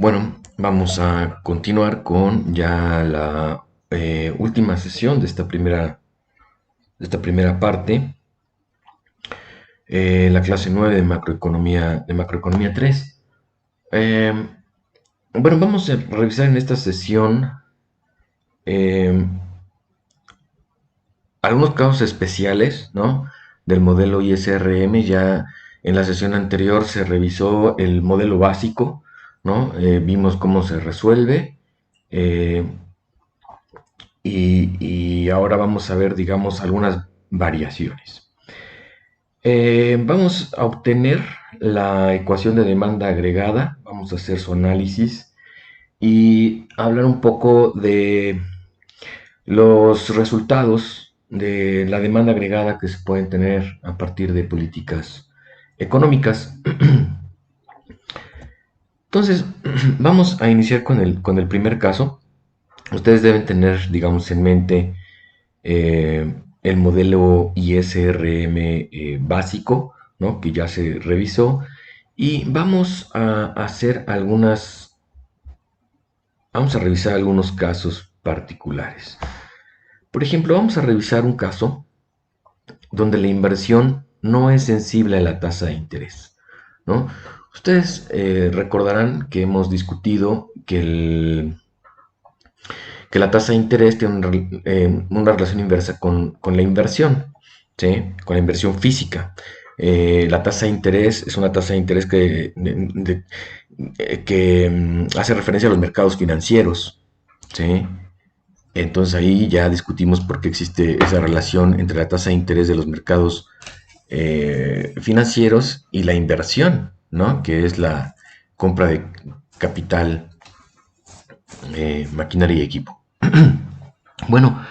Bueno, vamos a continuar con ya la última sesión de esta primera parte, la clase 9 de macroeconomía 3. Eh, bueno, vamos a revisar en esta sesión eh, algunos casos especiales, ¿no? Del modelo ISRM. Ya en la sesión anterior se revisó el modelo básico, ¿no? Vimos cómo se resuelve. eh, y ahora vamos a ver, digamos, algunas variaciones. Vamos a obtener la ecuación de demanda agregada, vamos a hacer su análisis y hablar un poco de los resultados de la demanda agregada que se pueden tener a partir de políticas económicas. Entonces, vamos a iniciar con el primer caso. Ustedes deben tener, digamos, en mente el modelo ISRM básico, ¿no? Que ya se revisó. Y vamos a revisar algunos casos particulares. Por ejemplo, vamos a revisar un caso donde la inversión no es sensible a la tasa de interés, ¿no? Ustedes recordarán que hemos discutido que la tasa de interés tiene una relación inversa con la inversión, ¿sí? Con la inversión física. La tasa de interés es una tasa de interés que hace referencia a los mercados financieros, ¿sí? Entonces ahí ya discutimos por qué existe esa relación entre la tasa de interés de los mercados financieros y la inversión, ¿no? Que es la compra de capital, maquinaria y equipo. Bueno,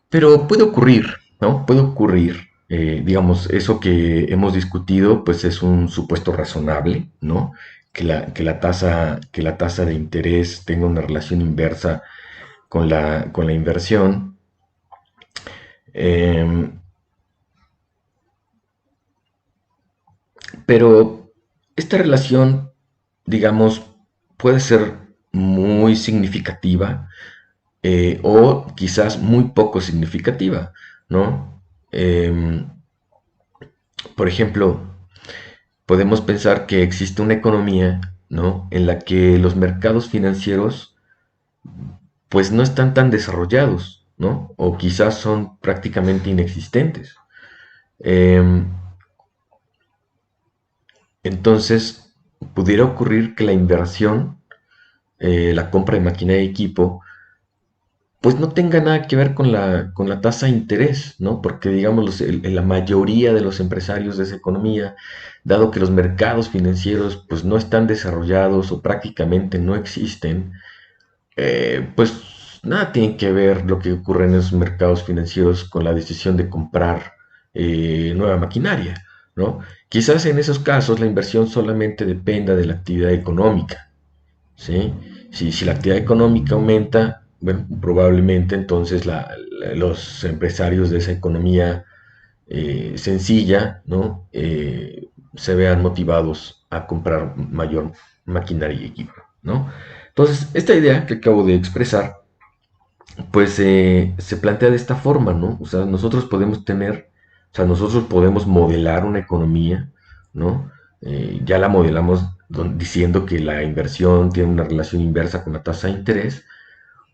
pero puede ocurrir, ¿no? Puede ocurrir, digamos, eso que hemos discutido, pues es un supuesto razonable, ¿no? Que la tasa de interés tenga una relación inversa con la inversión. Eh, pero esta relación, digamos, puede ser muy significativa, o quizás muy poco significativa, ¿no? Por ejemplo, podemos pensar que existe una economía, ¿no? En la que los mercados financieros pues no están tan desarrollados, ¿no? O quizás son prácticamente inexistentes. Eh, entonces, pudiera ocurrir que la inversión, la compra de maquinaria y equipo, pues no tenga nada que ver con la tasa de interés, ¿no? Porque, digamos, la mayoría de los empresarios de esa economía, dado que los mercados financieros pues no están desarrollados o prácticamente no existen, pues nada tiene que ver lo que ocurre en esos mercados financieros con la decisión de comprar nueva maquinaria, ¿no? Quizás en esos casos la inversión solamente dependa de la actividad económica, ¿sí? Si la actividad económica aumenta, bueno, probablemente entonces los empresarios de esa economía sencilla, ¿no? Se vean motivados a comprar mayor maquinaria y equipo, ¿no? Entonces, esta idea que acabo de expresar, pues se plantea de esta forma, ¿no? O sea, nosotros podemos modelar una economía, ¿no? Ya la modelamos diciendo que la inversión tiene una relación inversa con la tasa de interés.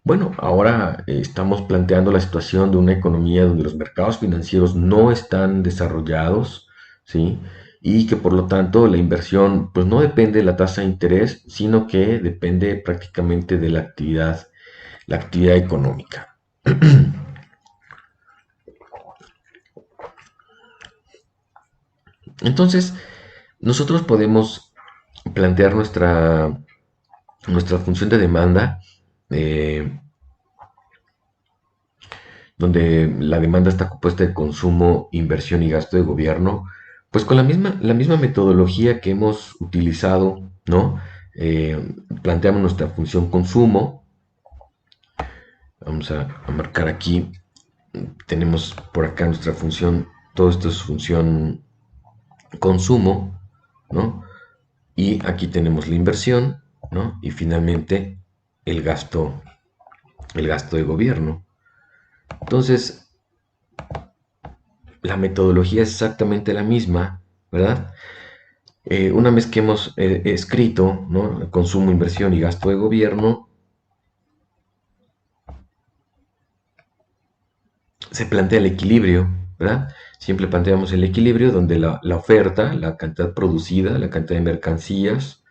Bueno, ahora estamos planteando la situación de una economía donde los mercados financieros no están desarrollados, ¿sí? Y que por lo tanto la inversión pues no depende de la tasa de interés, sino que depende prácticamente de la actividad económica. Entonces, nosotros podemos plantear nuestra función de demanda, eh, donde la demanda está compuesta de consumo, inversión y gasto de gobierno, pues con la misma metodología que hemos utilizado, ¿no? Planteamos nuestra función consumo. Vamos a marcar aquí, tenemos por acá nuestra función, todo esto es función consumo, ¿no? Y aquí tenemos la inversión. ¿no? Y finalmente el gasto, el gasto de gobierno. Entonces, la metodología es exactamente la misma, ¿verdad? Una vez que hemos escrito, ¿no?, consumo, inversión y gasto de gobierno, se plantea el equilibrio, ¿verdad? Siempre planteamos el equilibrio donde la oferta, la cantidad producida, la cantidad de mercancías,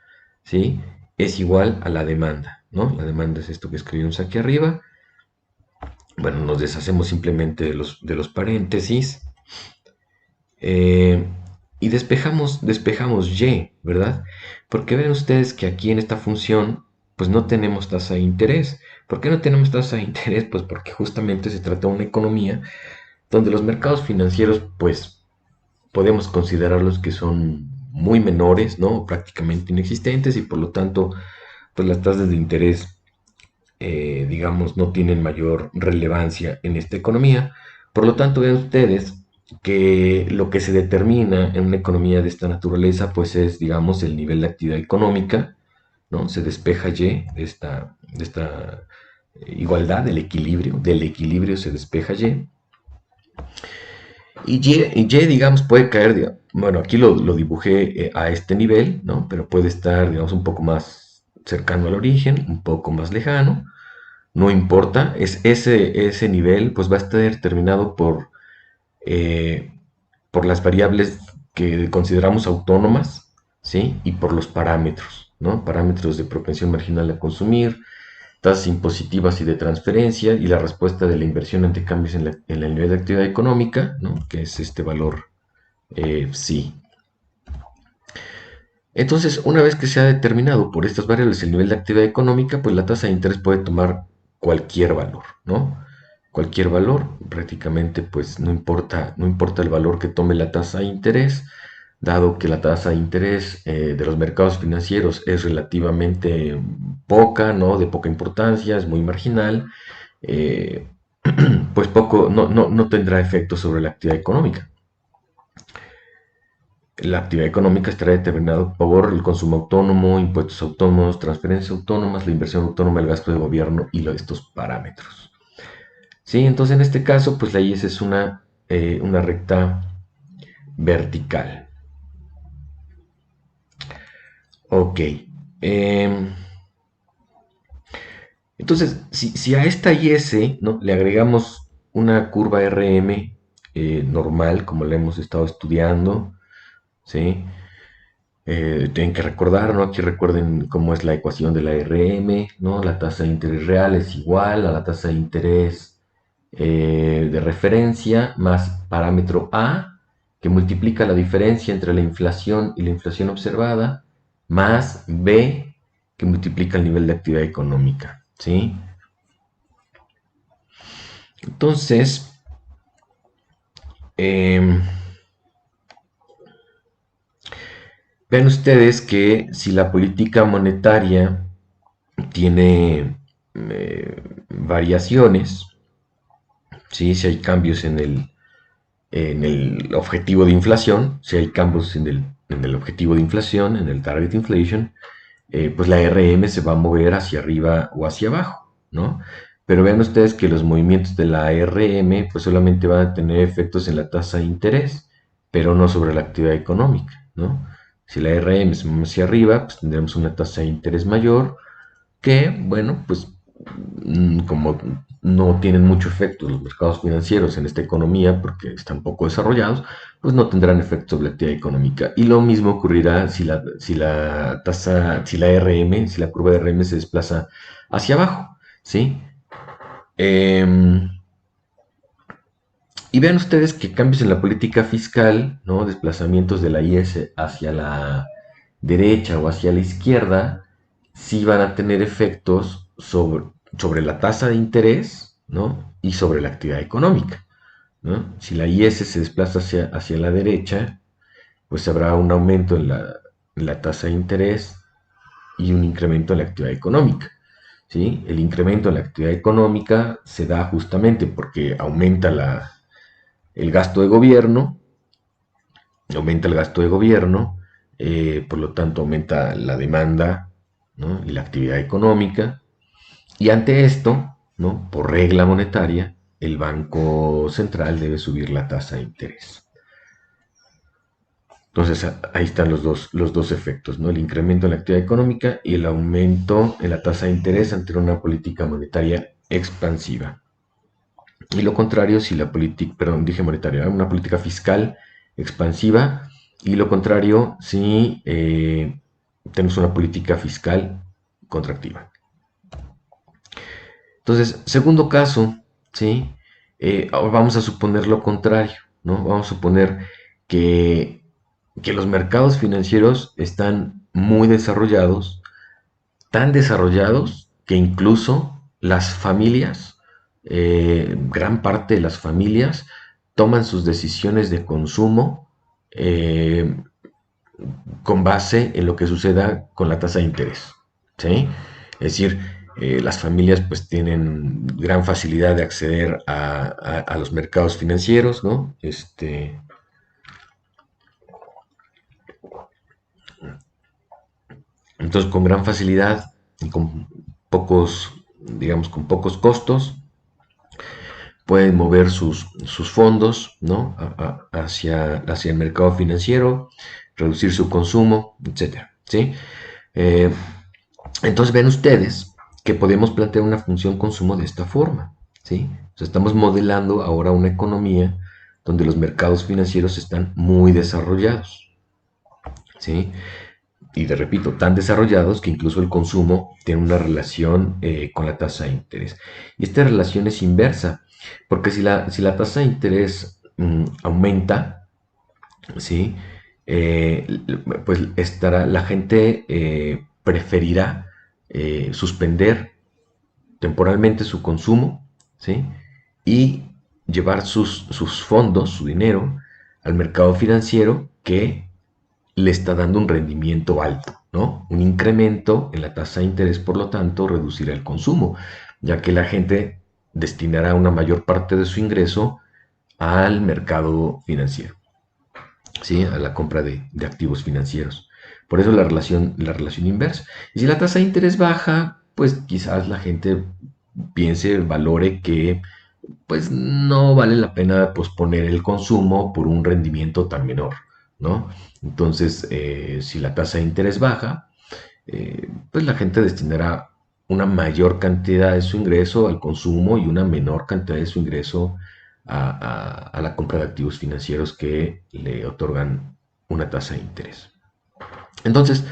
¿sí?, es igual a la demanda, ¿no? La demanda es esto que escribimos aquí arriba. Bueno, nos deshacemos simplemente de los paréntesis, eh, y despejamos y, ¿verdad? Porque ven ustedes que aquí en esta función, pues no tenemos tasa de interés. ¿Por qué no tenemos tasa de interés? Pues porque justamente se trata de una economía donde los mercados financieros, pues podemos considerarlos que son muy menores, ¿no? Prácticamente inexistentes, y por lo tanto, pues las tasas de interés, digamos, no tienen mayor relevancia en esta economía. Por lo tanto, vean ustedes que lo que se determina en una economía de esta naturaleza, pues es, digamos, el nivel de actividad económica, ¿no? Se despeja Y de esta igualdad, del equilibrio se despeja Y. Digamos, puede caer, bueno, aquí lo dibujé a este nivel, ¿no? Pero puede estar, digamos, un poco más cercano al origen, un poco más lejano, no importa, ese nivel pues va a estar determinado eh, por las variables que consideramos autónomas, ¿sí? Y por los parámetros, ¿no? Parámetros de propensión marginal a consumir, tasas impositivas y de transferencia, y la respuesta de la inversión ante cambios en el nivel de actividad económica, ¿no?, que es este valor psi. Entonces, una vez que se ha determinado por estas variables el nivel de actividad económica, pues la tasa de interés puede tomar cualquier valor, ¿no? Cualquier valor, prácticamente, pues no importa el valor que tome la tasa de interés, dado que la tasa de interés de los mercados financieros es relativamente poca, ¿no? De poca importancia, es muy marginal, eh, pues no tendrá efecto sobre la actividad económica. La actividad económica estará determinada por el consumo autónomo, impuestos autónomos, transferencias autónomas, la inversión autónoma, el gasto de gobierno y estos parámetros. Sí, entonces en este caso, pues la IS es una recta vertical. Ok. Eh, entonces, si a esta IS, ¿no?, le agregamos una curva RM normal, como la hemos estado estudiando, ¿sí? Tienen que recordar, ¿no? Aquí recuerden cómo es la ecuación de la RM, ¿no? La tasa de interés real es igual a la tasa de interés de referencia más parámetro A, que multiplica la diferencia entre la inflación y la inflación observada, más B, que multiplica el nivel de actividad económica, ¿sí? Entonces, eh, vean ustedes que si la política monetaria tiene variaciones, ¿sí? Si hay cambios en el objetivo de inflación, si hay cambios en el objetivo de inflación, en el target inflation, pues la RM se va a mover hacia arriba o hacia abajo, ¿no? Pero vean ustedes que los movimientos de la RM pues solamente van a tener efectos en la tasa de interés, pero no sobre la actividad económica, ¿no? Si la RM se mueve hacia arriba, pues tendremos una tasa de interés mayor que, bueno, pues como no tienen mucho efecto los mercados financieros en esta economía porque están poco desarrollados, pues no tendrán efecto sobre la actividad económica. Y lo mismo ocurrirá si la RM, si la curva de RM se desplaza hacia abajo, ¿sí? Eh, y vean ustedes que cambios en la política fiscal, ¿no? Desplazamientos de la IS hacia la derecha o hacia la izquierda, sí van a tener efectos sobre la tasa de interés, ¿no?, y sobre la actividad económica, ¿no? Si la IS se desplaza hacia la derecha, pues habrá un aumento en la tasa de interés y un incremento en la actividad económica, ¿sí? El incremento en la actividad económica se da justamente porque el gasto de gobierno, aumenta el gasto de gobierno, por lo tanto aumenta la demanda ¿no? Y la actividad económica. Y ante esto, ¿no? Por regla monetaria, el Banco Central debe subir la tasa de interés. Entonces ahí están los dos efectos, ¿no? El incremento en la actividad económica y el aumento en la tasa de interés ante una política monetaria expansiva. Y lo contrario, si la política, perdón, dije monetaria, una política fiscal expansiva. Y lo contrario, si tenemos una política fiscal contractiva. Entonces, segundo caso, ¿sí? Ahora vamos a suponer lo contrario, ¿no? Vamos a suponer que, que los mercados financieros están muy desarrollados, tan desarrollados que incluso las familias, gran parte de las familias, toman sus decisiones de consumo con base en lo que suceda con la tasa de interés, ¿sí? Es decir, las familias pues tienen gran facilidad de acceder a los mercados financieros, ¿no? Entonces, con gran facilidad y con pocos, digamos, con pocos costos, pueden mover sus fondos, ¿no? Hacia el mercado financiero, reducir su consumo, etcétera, ¿sí? Eh, entonces ven ustedes que podemos plantear una función consumo de esta forma, ¿sí? O sea, estamos modelando ahora una economía donde los mercados financieros están muy desarrollados, ¿sí? Y de repito, tan desarrollados que incluso el consumo tiene una relación con la tasa de interés. Y esta relación es inversa, porque si la tasa de interés aumenta, ¿sí? Pues la gente preferirá suspender temporalmente su consumo, ¿sí? Y llevar sus fondos, su dinero, al mercado financiero que le está dando un rendimiento alto, ¿no? Un incremento en la tasa de interés, por lo tanto, reducirá el consumo, ya que la gente destinará una mayor parte de su ingreso al mercado financiero, ¿sí? A la compra de activos financieros. Por eso la relación inversa. Y si la tasa de interés baja, pues quizás la gente piense, valore que pues no vale la pena posponer el consumo por un rendimiento tan menor, ¿no? Entonces, si la tasa de interés baja, pues la gente destinará una mayor cantidad de su ingreso al consumo y una menor cantidad de su ingreso a la compra de activos financieros que le otorgan una tasa de interés. Entonces,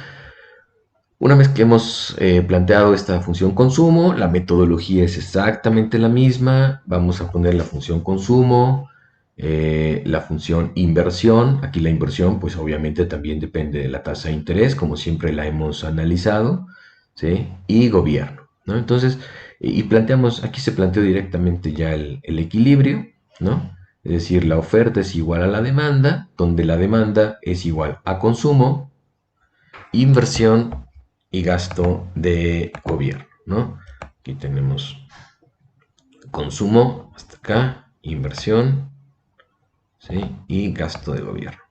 una vez que hemos planteado esta función consumo, la metodología es exactamente la misma. Vamos a poner la función consumo, la función inversión. Aquí la inversión, pues obviamente también depende de la tasa de interés, como siempre la hemos analizado, ¿sí? Y gobierno, ¿no? Entonces, aquí se planteó directamente ya el equilibrio, ¿no? Es decir, la oferta es igual a la demanda, donde la demanda es igual a consumo, inversión y gasto de gobierno, ¿no? Aquí tenemos consumo, hasta acá, inversión, ¿sí? Y gasto de gobierno.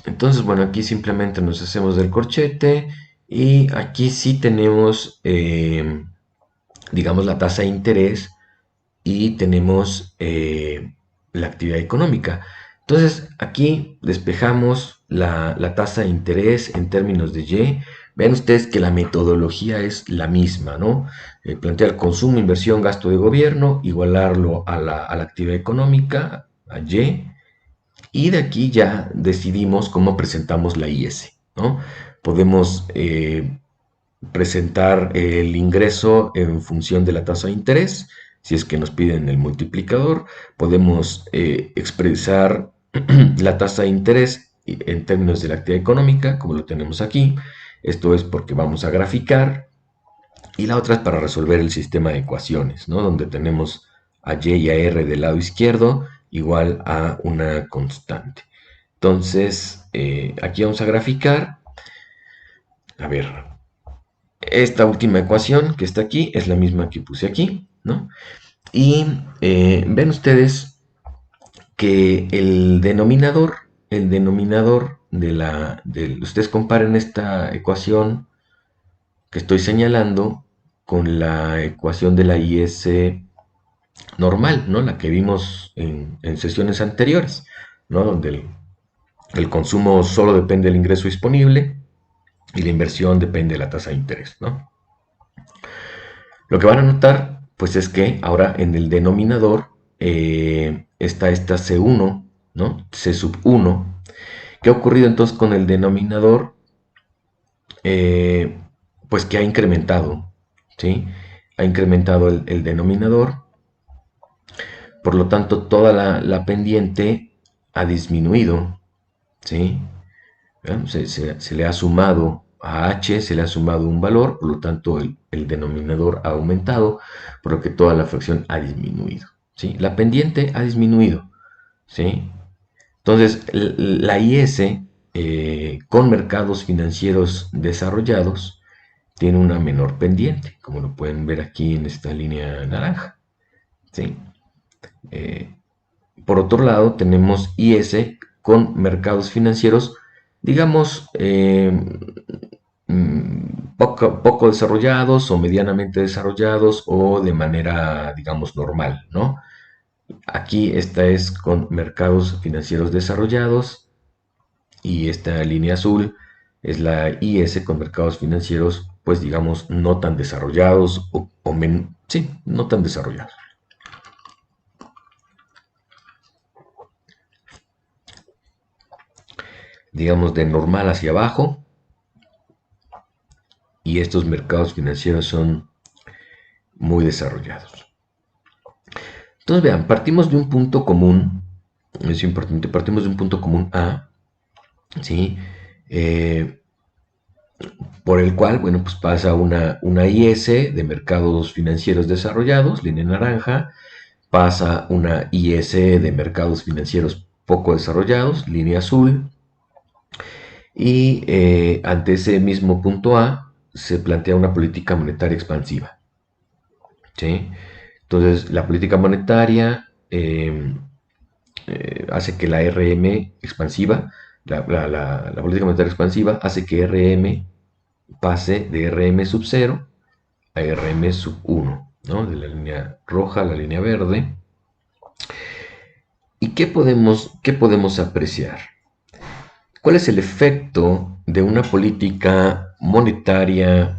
Entonces, bueno, aquí simplemente nos hacemos del corchete y aquí sí tenemos, digamos, la tasa de interés y tenemos la actividad económica. Entonces, aquí despejamos la tasa de interés en términos de Y. Vean ustedes que la metodología es la misma, ¿no? Plantear consumo, inversión, gasto de gobierno, igualarlo a la actividad económica, a Y, y de aquí ya decidimos cómo presentamos la IS, ¿no? Podemos presentar el ingreso en función de la tasa de interés, si es que nos piden el multiplicador. Podemos expresar la tasa de interés en términos de la actividad económica, como lo tenemos aquí. Esto es porque vamos a graficar. Y la otra es para resolver el sistema de ecuaciones, ¿no? Donde tenemos a y y a r del lado izquierdo igual a una constante. Entonces, aquí vamos a graficar. A ver, esta última ecuación que está aquí es la misma que puse aquí, ¿no? Y ven ustedes que el denominador el denominador ustedes comparen esta ecuación que estoy señalando con la ecuación de la IS normal, ¿no? La que vimos en sesiones anteriores, ¿no? Donde el consumo solo depende del ingreso disponible y la inversión depende de la tasa de interés, ¿no? Lo que van a notar, pues es que ahora en el denominador está esta C1, ¿no? C sub 1. ¿Qué ha ocurrido entonces con el denominador? Eh, pues que ha incrementado, ¿sí? Ha incrementado el denominador, por lo tanto toda la pendiente ha disminuido, ¿sí? Se le ha sumado a h, se le ha sumado un valor, por lo tanto el denominador ha aumentado, por lo que toda la fracción ha disminuido, ¿sí? La pendiente ha disminuido, ¿sí? Entonces la IS con mercados financieros desarrollados tiene una menor pendiente, como lo pueden ver aquí en esta línea naranja, ¿sí? Eh, por otro lado, tenemos IS con mercados financieros, digamos, poco desarrollados o medianamente desarrollados o de manera, digamos, normal, ¿no? Aquí esta es con mercados financieros desarrollados y esta línea azul es la IS con mercados financieros, pues digamos, no tan desarrollados sí, no tan desarrollados. Digamos de normal hacia abajo, y estos mercados financieros son muy desarrollados. Entonces vean, partimos de un punto común, es importante, partimos de un punto común A, ¿sí? Por el cual, bueno, pues pasa una IS de mercados financieros desarrollados, línea naranja, pasa una IS de mercados financieros poco desarrollados, línea azul, y ante ese mismo punto A se plantea una política monetaria expansiva, ¿sí? Entonces, la política monetaria hace que la RM expansiva, la política monetaria expansiva hace que RM pase de RM sub 0 a RM sub 1, ¿no? De la línea roja a la línea verde. ¿Y qué podemos apreciar? ¿Cuál es el efecto de una política monetaria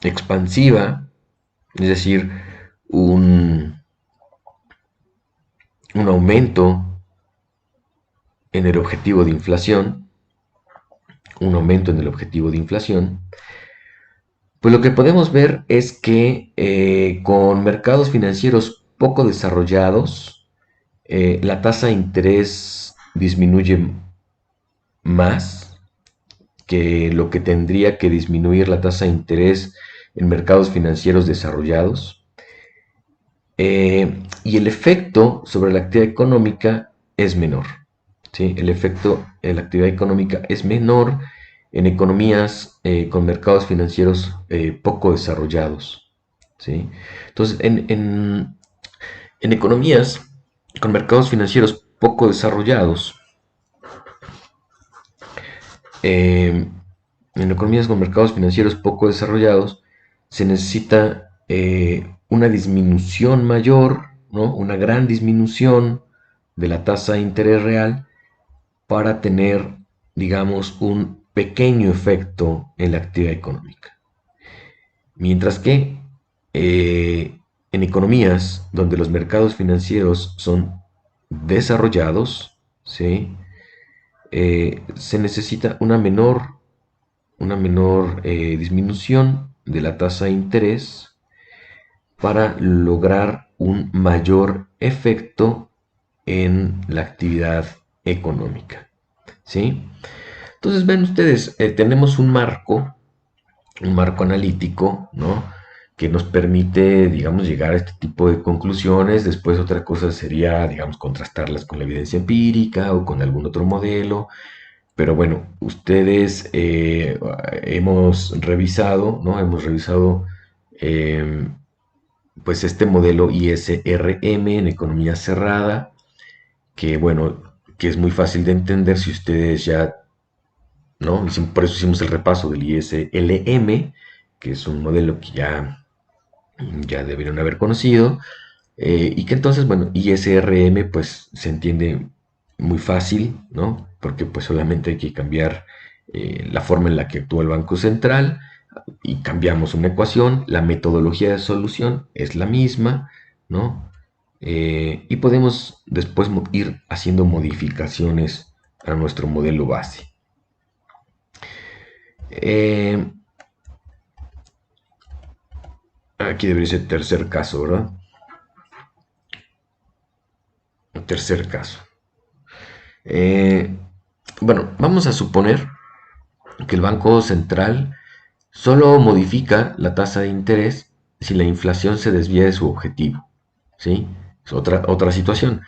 expansiva? Es decir, un aumento en el objetivo de inflación, pues lo que podemos ver es que con mercados financieros poco desarrollados, la tasa de interés disminuye más que lo que tendría que disminuir la tasa de interés en mercados financieros desarrollados. Y el efecto sobre la actividad económica es menor, ¿sí? El efecto en la actividad económica es menor en economías con mercados financieros poco desarrollados, ¿sí? Entonces, en economías con mercados financieros poco desarrollados, en economías con mercados financieros poco desarrollados, se necesita una disminución mayor, ¿no? Una gran disminución de la tasa de interés real para tener, digamos, un pequeño efecto en la actividad económica. Mientras que en economías donde los mercados financieros son desarrollados, ¿sí? Se necesita una menor disminución de la tasa de interés para lograr un mayor efecto en la actividad económica, ¿sí? Entonces ven ustedes, tenemos un marco analítico, ¿no? Que nos permite, digamos, llegar a este tipo de conclusiones. Después otra cosa sería, digamos, contrastarlas con la evidencia empírica o con algún otro modelo. Pero bueno, ustedes hemos revisado, ¿no? Hemos revisado pues este modelo ISRM en economía cerrada, que bueno, que es muy fácil de entender si ustedes ya, ¿no? Por eso hicimos el repaso del ISLM, que es un modelo que ya deberían haber conocido, y que entonces, bueno, ISRM pues se entiende muy fácil, ¿no? Porque pues solamente hay que cambiar la forma en la que actúa el Banco Central y cambiamos una ecuación, la metodología de solución es la misma, ¿no? Y podemos después ir haciendo modificaciones a nuestro modelo base. Eh, Aquí debería ser tercer caso, ¿verdad? Tercer caso. Eh, bueno, vamos a suponer que el Banco Central solo modifica la tasa de interés si la inflación se desvía de su objetivo, ¿sí? Es otra situación.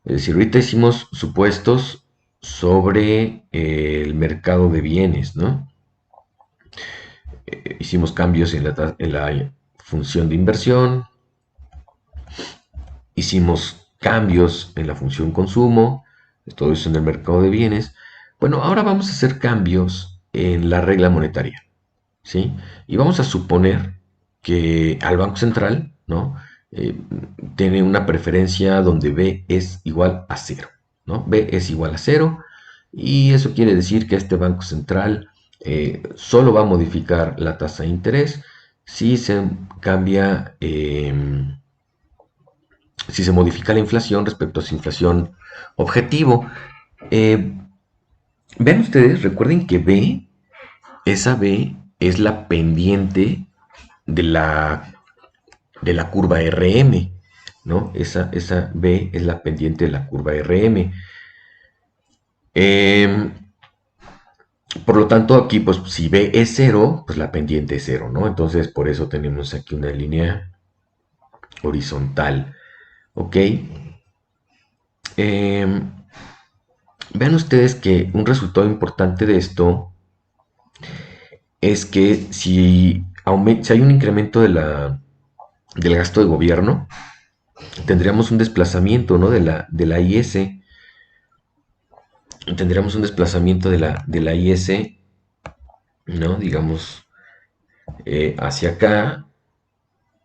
Es decir, ahorita hicimos supuestos sobre el mercado de bienes, ¿no? Hicimos cambios en la función de inversión, hicimos cambios en la función consumo, todo eso en el mercado de bienes. Bueno, ahora vamos a hacer cambios en la regla monetaria, ¿sí? Y vamos a suponer que al Banco Central, ¿no? Tiene una preferencia donde B es igual a cero, ¿no? B es igual a cero y eso quiere decir que este Banco Central solo va a modificar la tasa de interés si se cambia, si se modifica la inflación respecto a su inflación objetivo. Eh, Vean ustedes, recuerden que esa B es la pendiente de la curva RM, ¿no? Esa B es la pendiente de la curva RM. Eh, por lo tanto, aquí, pues, si B es cero, pues la pendiente es cero, ¿no? Entonces, por eso tenemos aquí una línea horizontal, ¿ok? Eh, Vean ustedes que un resultado importante de esto es que si hay un incremento del gasto de gobierno, tendríamos un desplazamiento, ¿no? de la IS, tendríamos un desplazamiento de la IS, ¿no? Digamos, hacia acá,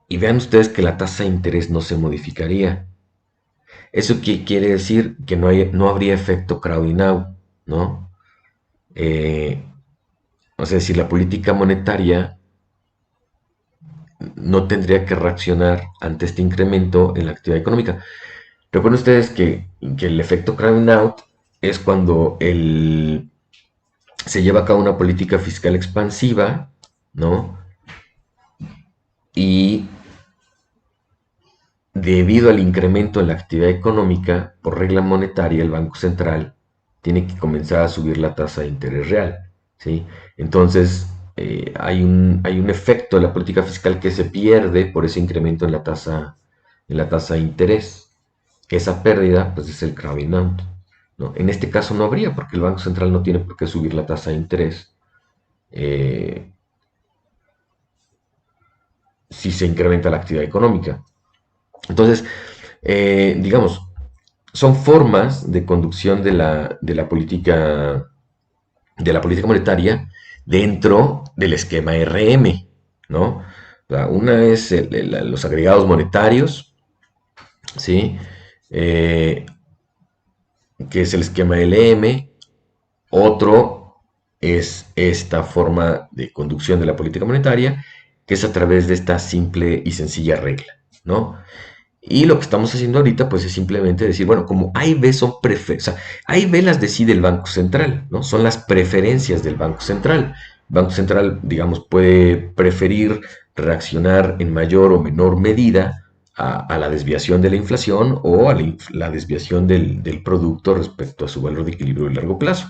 y vean ustedes que la tasa de interés no se modificaría. ¿Eso qué quiere decir? Que no habría efecto crowding out, ¿no? Eh, o sea, si la política monetaria no tendría que reaccionar ante este incremento en la actividad económica. Recuerden ustedes que el efecto crowding out es cuando se lleva a cabo una política fiscal expansiva, ¿no? Y debido al incremento en la actividad económica, por regla monetaria, el Banco Central tiene que comenzar a subir la tasa de interés real, ¿sí? Entonces, hay un efecto de la política fiscal que se pierde por ese incremento en la tasa de interés. Esa pérdida, pues, es el crowding out, ¿no? En este caso no habría, porque el Banco Central no tiene por qué subir la tasa de interés eh, si se incrementa la actividad económica. Entonces, digamos, son formas de conducción de la política monetaria dentro del esquema RM, ¿no? O sea, una es los agregados monetarios, ¿sí? Eh, que es el esquema LM. Otro es esta forma de conducción de la política monetaria, que es a través de esta simple y sencilla regla, ¿no? Y lo que estamos haciendo ahorita, pues, es simplemente decir, bueno, como A y B son preferencias, o sea, A y B las decide el Banco Central, ¿no? Son las preferencias del Banco Central. El Banco Central, digamos, puede preferir reaccionar en mayor o menor medida a la desviación de la inflación o a la desviación del producto respecto a su valor de equilibrio de largo plazo.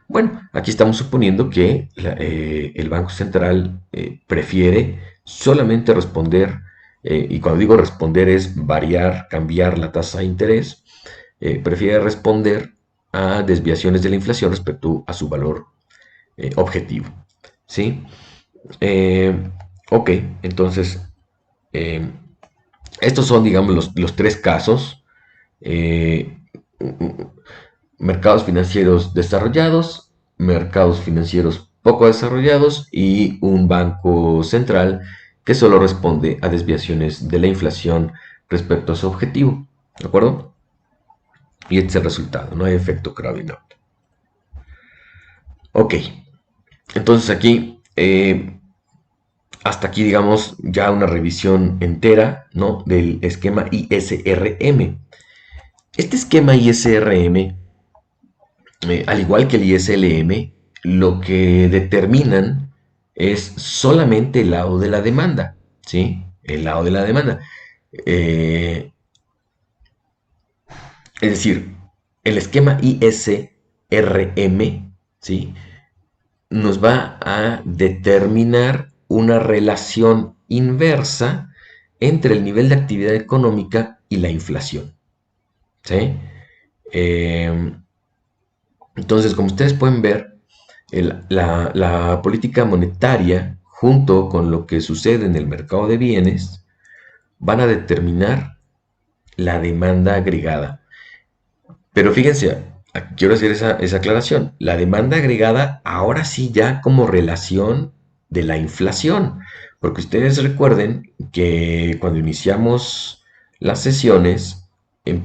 Bueno, aquí estamos suponiendo que el Banco Central prefiere solamente responder, y cuando digo responder es variar, cambiar la tasa de interés, prefiere responder a desviaciones de la inflación respecto a su valor objetivo. ¿Sí? Eh, ok, entonces, eh, estos son, digamos, los tres casos. Eh, mercados financieros desarrollados, mercados financieros poco desarrollados y un banco central que solo responde a desviaciones de la inflación respecto a su objetivo. ¿De acuerdo? Y este es el resultado, no hay efecto Kravinov. Ok, entonces aquí, hasta aquí digamos ya una revisión entera, ¿no?, del esquema ISRM. Este esquema ISRM, al igual que el ISLM, lo que determinan es solamente el lado de la demanda, ¿sí? El lado de la demanda. Eh, es decir, el esquema ISRM, ¿sí?, nos va a determinar una relación inversa entre el nivel de actividad económica y la inflación, ¿sí? Eh, entonces, como ustedes pueden ver, la política monetaria, junto con lo que sucede en el mercado de bienes, van a determinar la demanda agregada. Pero fíjense, quiero hacer esa aclaración. La demanda agregada ahora sí ya como relación de la inflación. Porque ustedes recuerden que cuando iniciamos las sesiones,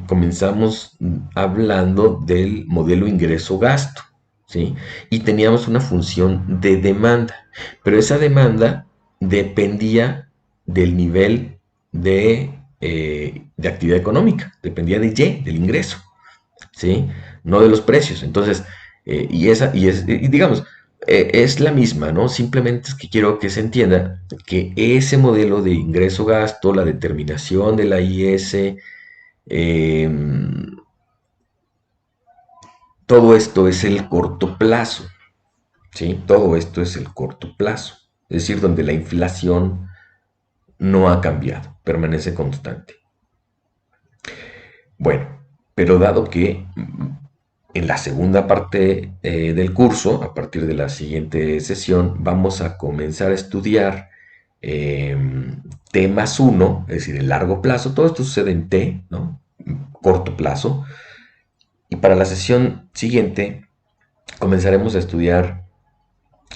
comenzamos hablando del modelo ingreso-gasto, ¿sí? Y teníamos una función de demanda. Pero esa demanda dependía del nivel de actividad económica, dependía de Y, del ingreso. ¿Sí? No de los precios. Entonces, digamos, es la misma, ¿no? Simplemente es que quiero que se entienda que ese modelo de ingreso-gasto, la determinación de la IS, eh, todo esto es el corto plazo, ¿sí? Todo esto es el corto plazo, es decir, donde la inflación no ha cambiado, permanece constante. Bueno, pero dado que en la segunda parte del curso, a partir de la siguiente sesión, vamos a comenzar a estudiar eh, T más 1, es decir, el largo plazo. Todo esto sucede en T, ¿no? Corto plazo. Y para la sesión siguiente comenzaremos a estudiar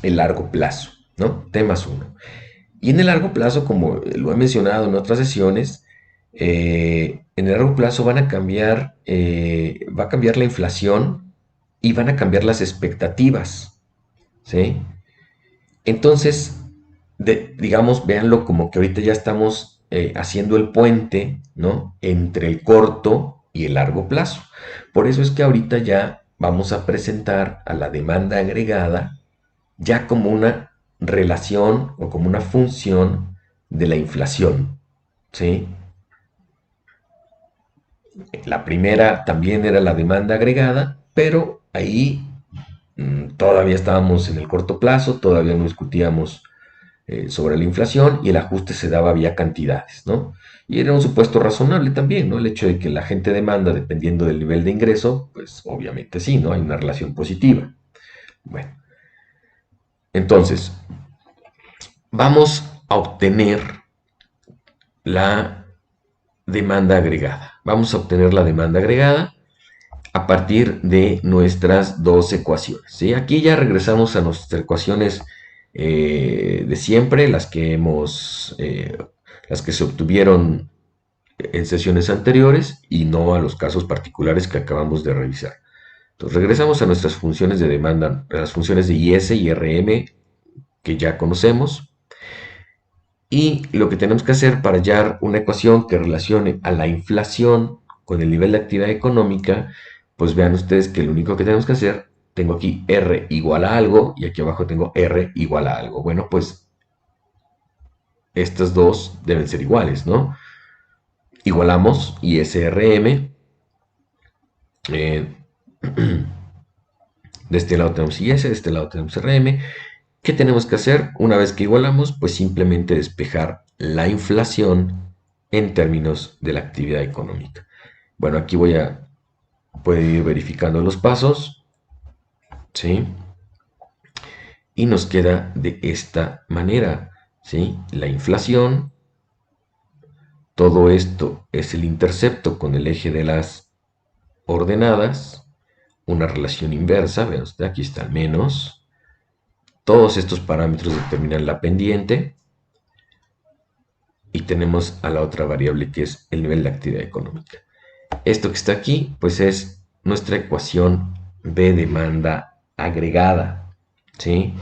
el largo plazo, ¿no? T más 1. Y en el largo plazo, como lo he mencionado en otras sesiones, en el largo plazo va a cambiar la inflación y van a cambiar las expectativas, ¿sí? Entonces, digamos, véanlo como que ahorita ya estamos haciendo el puente, ¿no?, entre el corto y el largo plazo. Por eso es que ahorita ya vamos a presentar a la demanda agregada ya como una relación o como una función de la inflación, ¿sí? La primera también era la demanda agregada, pero ahí todavía estábamos en el corto plazo, todavía no discutíamos sobre la inflación y el ajuste se daba vía cantidades, ¿no? Y era un supuesto razonable también, ¿no? El hecho de que la gente demanda dependiendo del nivel de ingreso, pues obviamente sí, ¿no? Hay una relación positiva. Bueno, entonces, vamos a obtener la demanda agregada. Vamos a obtener la demanda agregada a partir de nuestras dos ecuaciones, ¿sí? Aquí ya regresamos a nuestras ecuaciones de siempre, las que se obtuvieron en sesiones anteriores y no a los casos particulares que acabamos de revisar. Entonces regresamos a nuestras funciones de demanda, a las funciones de IS y RM que ya conocemos. Y lo que tenemos que hacer para hallar una ecuación que relacione a la inflación con el nivel de actividad económica, pues vean ustedes que lo único que tenemos que hacer, tengo aquí R igual a algo y aquí abajo tengo R igual a algo. Bueno, pues estas dos deben ser iguales, ¿no? Igualamos ISRM. De este lado tenemos IS, de este lado tenemos RM. ¿Qué tenemos que hacer? Una vez que igualamos, pues simplemente despejar la inflación en términos de la actividad económica. Bueno, aquí puede ir verificando los pasos, ¿sí? Y nos queda de esta manera, ¿sí? La inflación, todo esto es el intercepto con el eje de las ordenadas, una relación inversa. Vean usted, aquí está el menos. Todos estos parámetros determinan la pendiente. Y tenemos a la otra variable que es el nivel de actividad económica. Esto que está aquí, pues es nuestra ecuación de demanda agregada, ¿sí?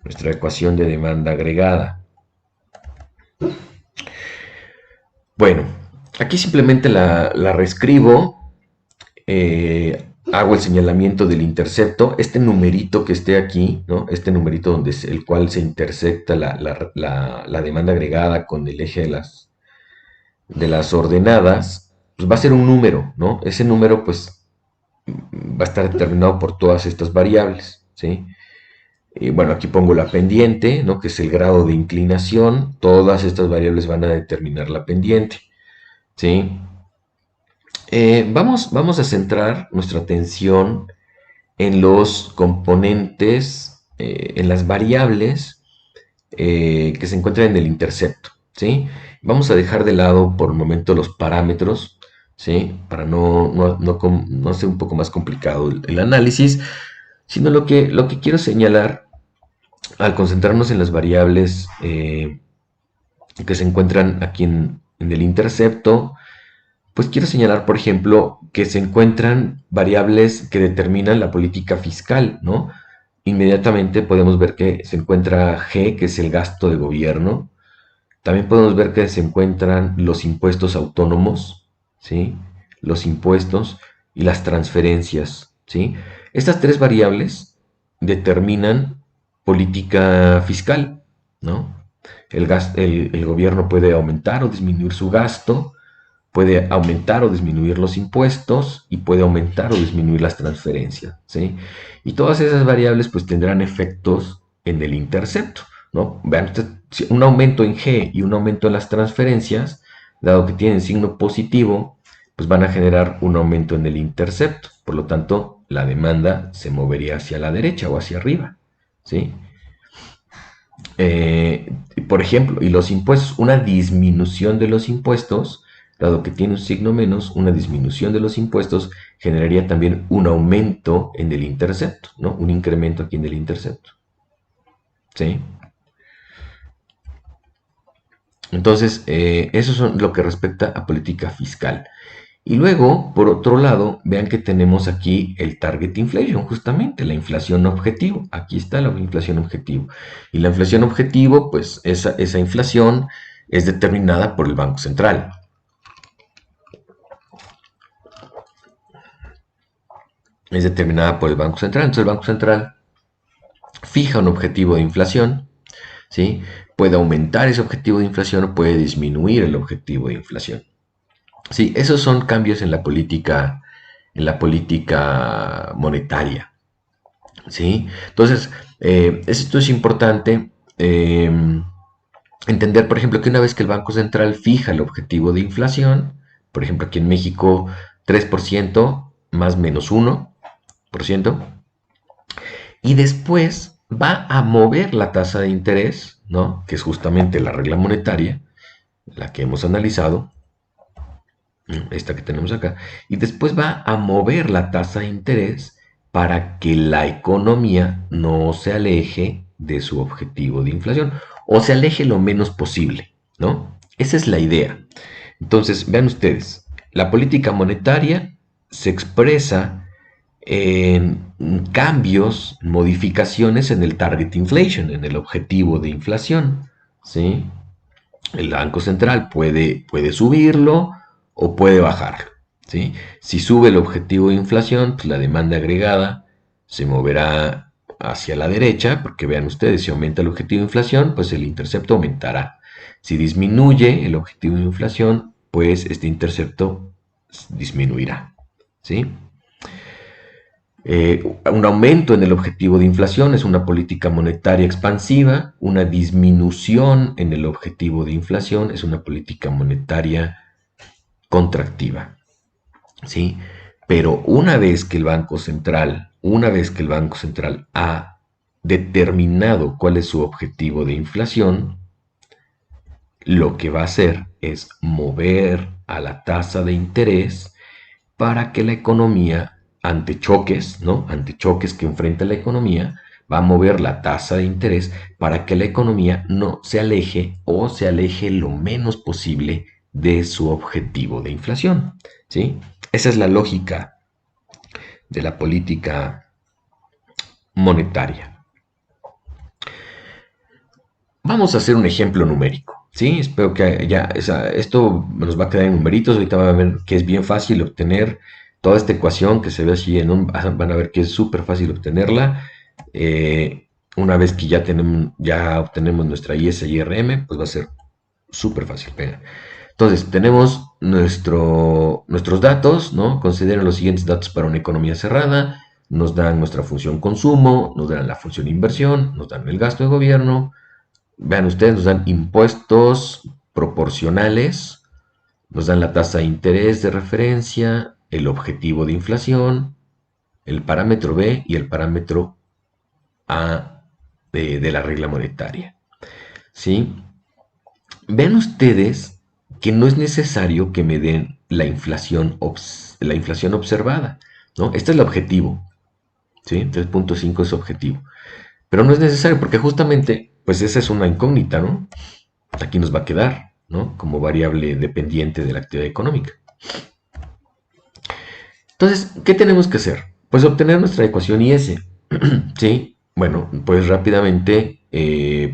Nuestra ecuación de demanda agregada. Bueno, aquí simplemente la reescribo, hago el señalamiento del intercepto, este numerito que esté aquí, ¿no? Este numerito donde el cual se intersecta la demanda agregada con el eje de las ordenadas, pues va a ser un número, ¿no? Ese número, pues, va a estar determinado por todas estas variables, ¿sí? Y bueno, aquí pongo la pendiente, ¿no? Que es el grado de inclinación. Todas estas variables van a determinar la pendiente, ¿sí? Vamos a centrar nuestra atención en los componentes, en las variables que se encuentran en el intercepto, ¿sí? Vamos a dejar de lado por el momento los parámetros, ¿sí? Para no hacer un poco más complicado el análisis, sino lo que quiero señalar al concentrarnos en las variables que se encuentran aquí en el intercepto, pues quiero señalar, por ejemplo, que se encuentran variables que determinan la política fiscal, ¿no? Inmediatamente podemos ver que se encuentra G, que es el gasto de gobierno. También podemos ver que se encuentran los impuestos autónomos, ¿sí? Los impuestos y las transferencias, ¿sí? Estas tres variables determinan política fiscal, ¿no? El gobierno puede aumentar o disminuir su gasto, puede aumentar o disminuir los impuestos y puede aumentar o disminuir las transferencias, ¿sí? Y todas esas variables pues tendrán efectos en el intercepto, ¿no? Vean usted, un aumento en G y un aumento en las transferencias, dado que tienen signo positivo, pues van a generar un aumento en el intercepto. Por lo tanto, la demanda se movería hacia la derecha o hacia arriba, ¿sí? Por ejemplo, y los impuestos, una disminución de los impuestos, dado que tiene un signo menos, una disminución de los impuestos generaría también un aumento en el intercepto, ¿no? Un incremento aquí en el intercepto, ¿sí? Entonces, eso es lo que respecta a política fiscal. Y luego, por otro lado, vean que tenemos aquí el target inflation, justamente la inflación objetivo. Aquí está la inflación objetivo. Y la inflación objetivo, pues esa inflación es determinada por el Banco Central. Es determinada por el Banco Central. Entonces el Banco Central fija un objetivo de inflación, ¿sí? Puede aumentar ese objetivo de inflación o puede disminuir el objetivo de inflación. Sí, esos son cambios en la política monetaria, ¿sí? Entonces, esto es importante entender, por ejemplo, que una vez que el Banco Central fija el objetivo de inflación, por ejemplo, aquí en México 3% más menos 1%, y después va a mover la tasa de interés, ¿no? Que es justamente la regla monetaria, la que hemos analizado, esta que tenemos acá, y después va a mover la tasa de interés para que la economía no se aleje de su objetivo de inflación o se aleje lo menos posible, ¿no? Esa es la idea. Entonces, vean ustedes, la política monetaria se expresa en cambios, modificaciones en el target inflation, en el objetivo de inflación, ¿sí? El Banco Central puede subirlo o puede bajarlo, ¿sí? Si sube el objetivo de inflación, pues la demanda agregada se moverá hacia la derecha, porque vean ustedes, si aumenta el objetivo de inflación, pues el intercepto aumentará. Si disminuye el objetivo de inflación, pues este intercepto disminuirá, ¿sí? Un aumento en el objetivo de inflación es una política monetaria expansiva, una disminución en el objetivo de inflación es una política monetaria contractiva, ¿sí? Pero una vez que el Banco Central ha determinado cuál es su objetivo de inflación, lo que va a hacer es mover a la tasa de interés para que la economía ante choques, ¿no? Ante choques que enfrenta la economía, va a mover la tasa de interés para que la economía no se aleje o se aleje lo menos posible de su objetivo de inflación, ¿sí? Esa es la lógica de la política monetaria. Vamos a hacer un ejemplo numérico, ¿sí? Espero que ya, esto nos va a quedar en numeritos, ahorita van a ver que es bien fácil obtener toda esta ecuación que se ve así van a ver que es súper fácil obtenerla. Una vez que ya obtenemos nuestra IS y RM, pues va a ser súper fácil. Venga. Entonces, tenemos nuestros datos, ¿no? Consideren los siguientes datos para una economía cerrada. Nos dan nuestra función consumo, nos dan la función inversión, nos dan el gasto de gobierno. Vean ustedes, nos dan impuestos proporcionales, nos dan la tasa de interés de referencia, el objetivo de inflación, el parámetro B y el parámetro A de la regla monetaria. ¿Sí? Vean ustedes que no es necesario que me den la inflación observada, ¿no? Este es el objetivo, ¿sí? 3.5 es objetivo. Pero no es necesario porque justamente, pues esa es una incógnita, ¿no? Aquí nos va a quedar, ¿no? Como variable dependiente de la actividad económica. Entonces, ¿qué tenemos que hacer? Pues obtener nuestra ecuación IS, ¿sí? Bueno, pues rápidamente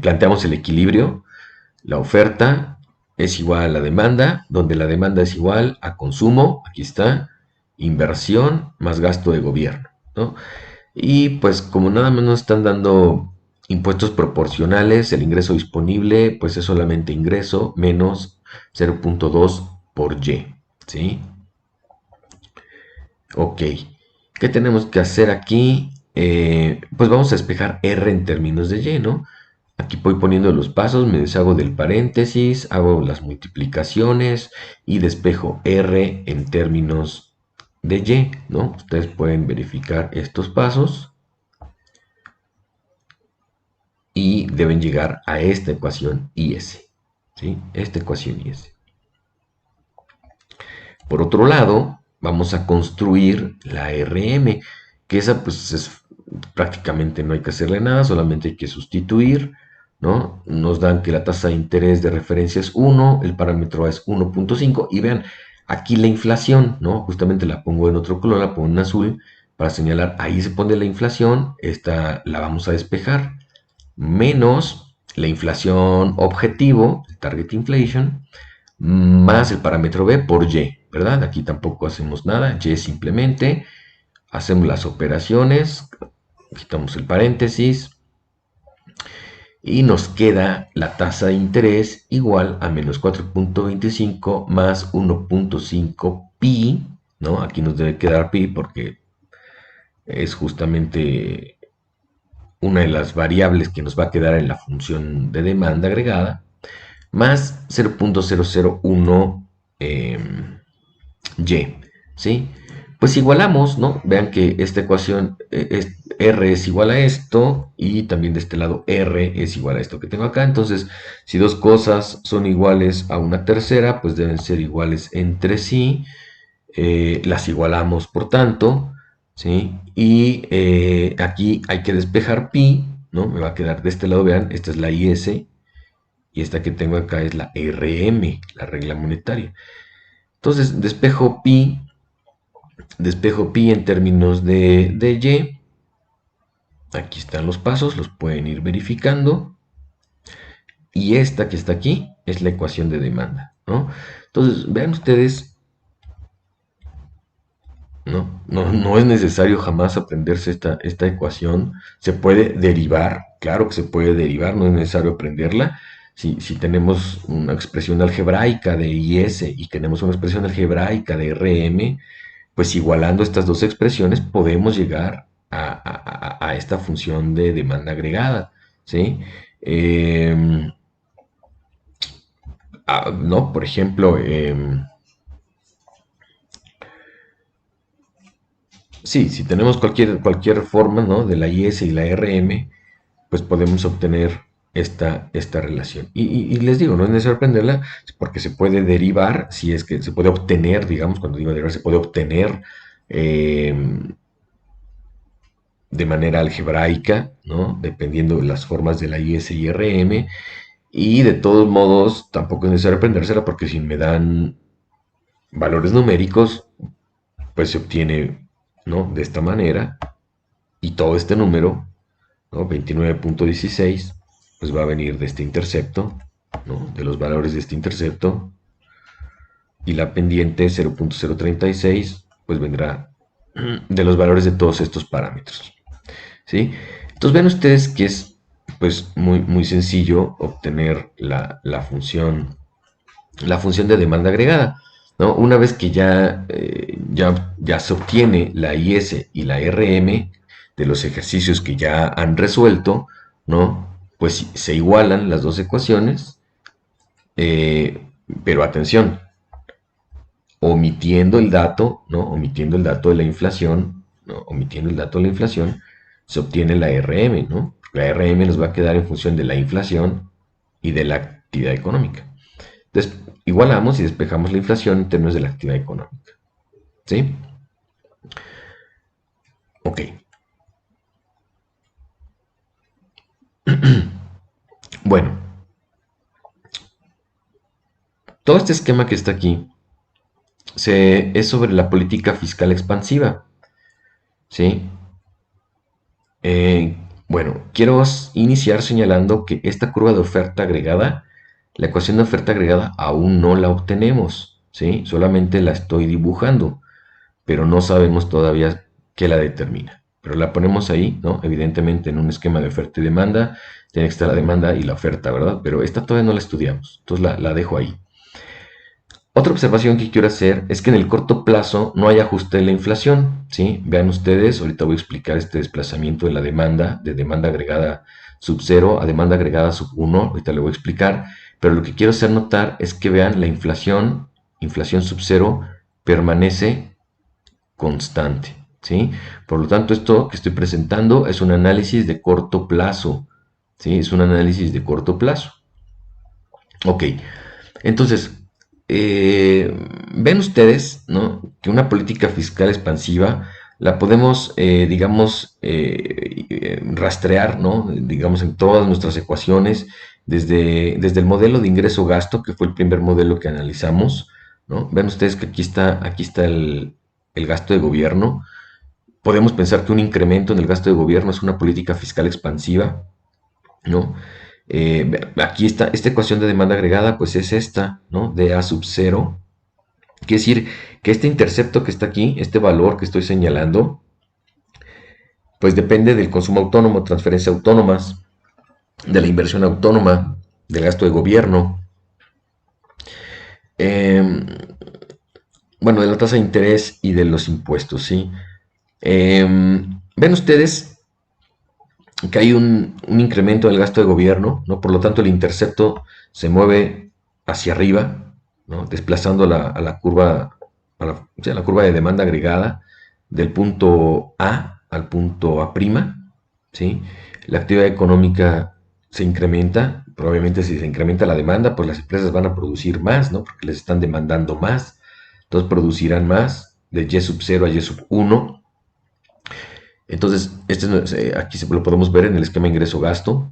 planteamos el equilibrio. La oferta es igual a la demanda, donde la demanda es igual a consumo, aquí está, inversión más gasto de gobierno, ¿no? Y pues como nada más nos están dando impuestos proporcionales, el ingreso disponible pues es solamente ingreso menos 0.2 por Y, ¿sí? Ok, ¿qué tenemos que hacer aquí? Pues vamos a despejar R en términos de Y, ¿no? Aquí voy poniendo los pasos, me deshago del paréntesis, hago las multiplicaciones y despejo R en términos de Y, ¿no? Ustedes pueden verificar estos pasos y deben llegar a esta ecuación IS, ¿sí? Esta ecuación IS. Por otro lado, vamos a construir la RM, que esa pues prácticamente no hay que hacerle nada, solamente hay que sustituir, ¿no? Nos dan que la tasa de interés de referencia es 1, el parámetro es 1.5 y vean, aquí la inflación, ¿no? Justamente la pongo en otro color, la pongo en azul para señalar, ahí se pone la inflación, esta la vamos a despejar, menos la inflación objetivo, target inflation, más el parámetro B por Y, ¿verdad? Aquí tampoco hacemos nada, Y simplemente hacemos las operaciones, quitamos el paréntesis y nos queda la tasa de interés igual a menos 4.25 más 1.5 pi, ¿no? Aquí nos debe quedar pi porque es justamente una de las variables que nos va a quedar en la función de demanda agregada, más 0.001 Y, ¿sí? Pues igualamos, ¿no? Vean que esta ecuación R es igual a esto y también de este lado R es igual a esto que tengo acá. Entonces, si dos cosas son iguales a una tercera, pues deben ser iguales entre sí. Las igualamos, por tanto, ¿sí? Y aquí hay que despejar pi, ¿no? Me va a quedar de este lado, vean, esta es la IS y esta que tengo acá es la RM, la regla monetaria. Entonces, despejo pi en términos de Y. Aquí están los pasos, los pueden ir verificando. Y esta que está aquí es la ecuación de demanda, ¿no? Entonces, vean ustedes, no es necesario jamás aprenderse esta ecuación. Se puede derivar, claro que se puede derivar, no es necesario aprenderla. Si tenemos una expresión algebraica de IS y tenemos una expresión algebraica de RM, pues igualando estas dos expresiones podemos llegar a esta función de demanda agregada, ¿sí? ¿No? Por ejemplo, sí, si tenemos cualquier forma, ¿no? De la IS y la RM, pues podemos obtener esta relación. Y les digo, no es necesario aprenderla porque se puede derivar, si es que se puede obtener, digamos, cuando digo derivar, se puede obtener eh, de manera algebraica, ¿no? Dependiendo de las formas de la IS y RM. Y de todos modos, tampoco es necesario aprendérsela porque si me dan valores numéricos, pues se obtiene, ¿no? De esta manera. Y todo este número, ¿no? 29.16, pues va a venir de este intercepto, ¿no? De los valores de este intercepto. Y la pendiente 0.036, pues vendrá de los valores de todos estos parámetros. ¿Sí? Entonces ven ustedes que es pues muy sencillo obtener la función de demanda agregada, ¿no? Una vez que ya se obtiene la IS y la RM de los ejercicios que ya han resuelto, ¿no? Pues se igualan las dos ecuaciones, eh, pero atención, omitiendo el dato, ¿no? Omitiendo el dato de la inflación, ¿no? Omitiendo el dato de la inflación, se obtiene la RM, ¿no? La RM nos va a quedar en función de la inflación y de la actividad económica. Entonces, igualamos y despejamos la inflación en términos de la actividad económica. ¿Sí? Ok. Bueno, todo este esquema que está aquí es sobre la política fiscal expansiva. ¿Sí? Bueno, quiero iniciar señalando que esta curva de oferta agregada, la ecuación de oferta agregada aún no la obtenemos, ¿sí? Solamente la estoy dibujando, pero no sabemos todavía qué la determina. Pero la ponemos ahí, ¿no? Evidentemente en un esquema de oferta y demanda, tiene que estar la demanda y la oferta, ¿verdad? Pero esta todavía no la estudiamos, entonces la dejo ahí. Otra observación que quiero hacer es que en el corto plazo no hay ajuste de la inflación, ¿sí? Vean ustedes, ahorita voy a explicar este desplazamiento de la demanda, de demanda agregada sub 0 a demanda agregada sub 1, ahorita le voy a explicar, pero lo que quiero hacer notar es que vean la inflación sub 0 permanece constante, ¿sí? Por lo tanto, esto que estoy presentando es un análisis de corto plazo, ¿sí? Es un análisis de corto plazo. Ok, entonces, ven ustedes, ¿no? Que una política fiscal expansiva la podemos, digamos, rastrear, ¿no? Digamos, en todas nuestras ecuaciones, desde el modelo de ingreso-gasto, que fue el primer modelo que analizamos, ¿no? Ven ustedes que aquí está el gasto de gobierno. Podemos pensar que un incremento en el gasto de gobierno es una política fiscal expansiva, ¿no? Aquí está, esta ecuación de demanda agregada, pues es esta, ¿no? De A sub 0. Quiere decir que este intercepto que está aquí, este valor que estoy señalando, pues depende del consumo autónomo, transferencias autónomas, de la inversión autónoma, del gasto de gobierno, eh, bueno, de la tasa de interés y de los impuestos, ¿sí? Ven ustedes que hay un incremento del gasto de gobierno, ¿no? Por lo tanto, el intercepto se mueve hacia arriba, ¿no? Desplazando a la curva, o sea, la curva de demanda agregada del punto A al punto A', ¿sí? La actividad económica se incrementa, probablemente si se incrementa la demanda, pues las empresas van a producir más, ¿no? Porque les están demandando más, entonces producirán más, de Y sub 0 a Y sub 1, entonces, aquí lo podemos ver en el esquema ingreso-gasto.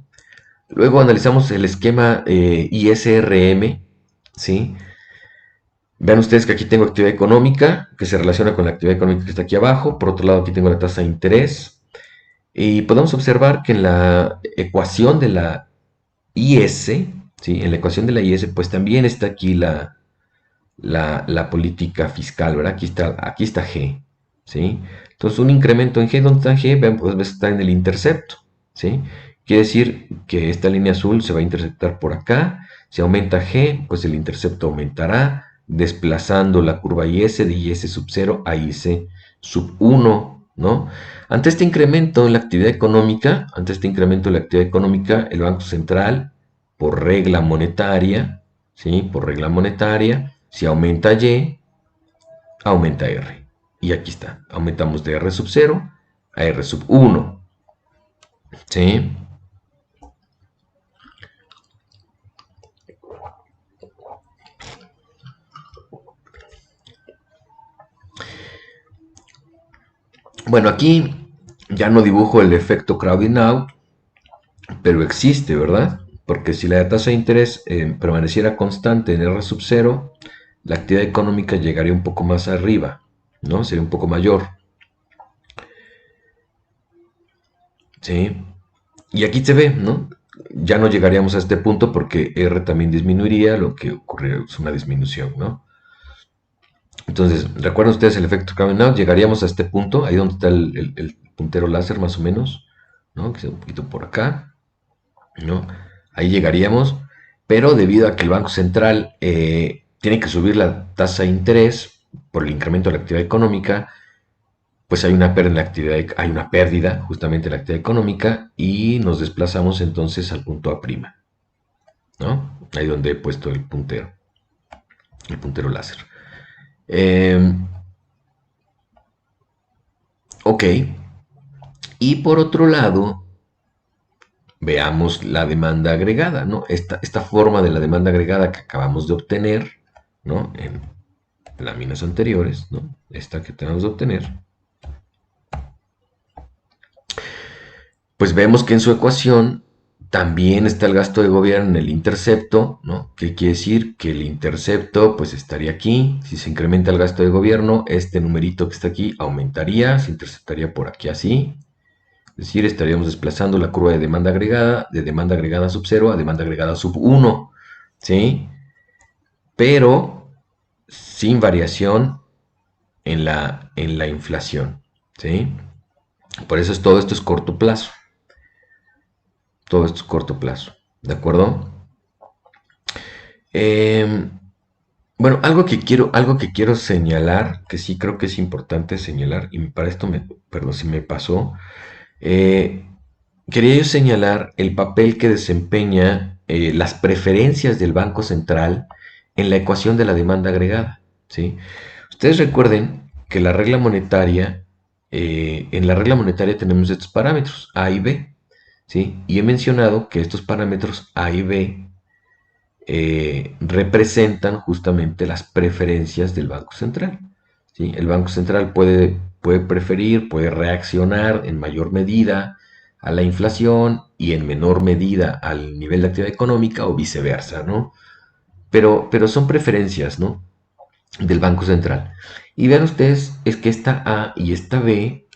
Luego analizamos el esquema ISRM, ¿sí? Vean ustedes que aquí tengo actividad económica, que se relaciona con la actividad económica que está aquí abajo. Por otro lado, aquí tengo la tasa de interés. Y podemos observar que en la ecuación de la IS, ¿sí? En la ecuación de la IS, pues también está aquí la política fiscal, ¿verdad? Aquí está G, ¿sí? Entonces, un incremento en G, ¿dónde está G? Vean, pues está en el intercepto, ¿sí? Quiere decir que esta línea azul se va a interceptar por acá. Si aumenta G, pues el intercepto aumentará, desplazando la curva IS de IS sub 0 a IS sub 1, ¿no? Ante este incremento de la actividad económica, el Banco Central, por regla monetaria, ¿sí? Por regla monetaria, si aumenta Y, aumenta R. Y aquí está, aumentamos de R sub 0 a R sub 1, ¿sí? Bueno, aquí ya no dibujo el efecto crowding out, pero existe, ¿verdad? Porque si la tasa de interés permaneciera constante en R sub 0, la actividad económica llegaría un poco más arriba, ¿no? Sería un poco mayor, ¿sí? Y aquí se ve, ¿no? Ya no llegaríamos a este punto porque R también disminuiría, lo que ocurriría es una disminución, ¿no? Entonces, ¿recuerdan ustedes el efecto crowding out? Llegaríamos a este punto, ahí donde está el puntero láser más o menos, ¿no? Que sea un poquito por acá, ¿no? Ahí llegaríamos, pero debido a que el Banco Central tiene que subir la tasa de interés por el incremento de la actividad económica, pues hay una pérdida en la actividad, hay una pérdida justamente en la actividad económica y nos desplazamos entonces al punto A', ¿no? Ahí donde he puesto el puntero láser. Eh, ok, y por otro lado, veamos la demanda agregada, ¿no? Esta forma de la demanda agregada que acabamos de obtener, ¿no? En láminas anteriores, ¿no? Esta que tenemos de obtener. Pues vemos que en su ecuación también está el gasto de gobierno en el intercepto, ¿no? ¿Qué quiere decir? Que el intercepto pues estaría aquí. Si se incrementa el gasto de gobierno, este numerito que está aquí aumentaría, se interceptaría por aquí así. Es decir, estaríamos desplazando la curva de demanda agregada sub 0 a demanda agregada sub 1, ¿sí? Pero sin variación en la inflación, ¿sí? Por eso todo esto es corto plazo. Todo esto es corto plazo, ¿de acuerdo? Eh, bueno, algo que quiero señalar, que sí creo que es importante señalar, y para esto perdón, si me pasó, eh, quería yo señalar el papel que desempeña las preferencias del Banco Central en la ecuación de la demanda agregada, ¿sí? Ustedes recuerden que la regla monetaria, en la regla monetaria tenemos estos parámetros, A y B, ¿sí? Y he mencionado que estos parámetros A y B representan justamente las preferencias del Banco Central, ¿sí? El Banco Central puede preferir, puede reaccionar en mayor medida a la inflación y en menor medida al nivel de actividad económica o viceversa, ¿no? Pero son preferencias, ¿no? Del Banco Central. Y vean ustedes, es que esta A y esta B